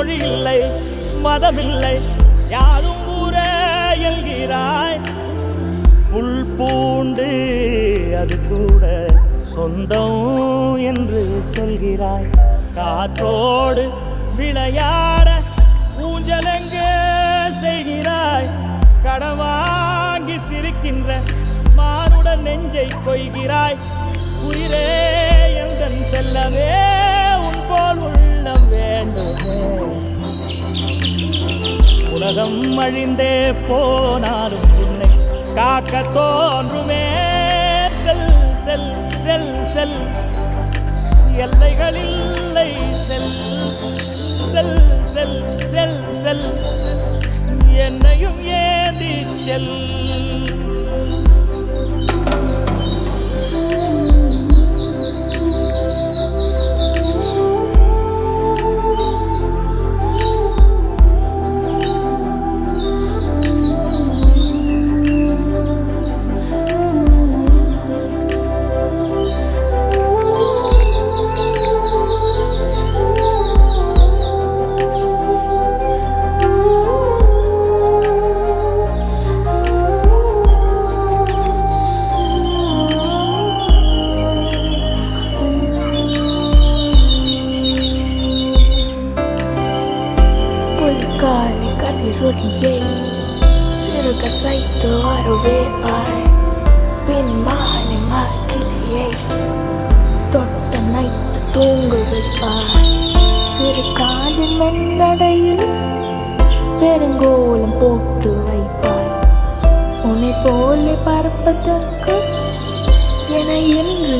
மொழி இல்லை மதமில்லை யாரும் ஊரே எல்கிறாய். புல் பூண்டு அது கூட சொந்தம் என்று சொல்கிறாய். காற்றோடு விளையாட ஊஞ்சலெங்க செய்கிறாய். கடவாங்கி சிரிக்கின்ற மானுடன் நெஞ்சை கொய்கிறாய். உயிரே எந்தன் செல்லவே உன் போல் உள்ளம் வேண்டுமே. உலகம் அழிந்தே போனாலும் உன்னை காக்க தோன்றுமே. செல் செல் செல் செல் எல்லைகளில்லை செல் செல் செல் செல் செல் என்னையும் ஏந்தி செல். Kali kadiroliye Sirga saito arove ai Pin mahale makiliye Totta naittu tungu வைப்பாய். சிறு காலின் மென்னடையில் பெருங்கோலம் போட்டு வைப்பாய். உன்னை போலே பார்ப்பதற்கு என என்று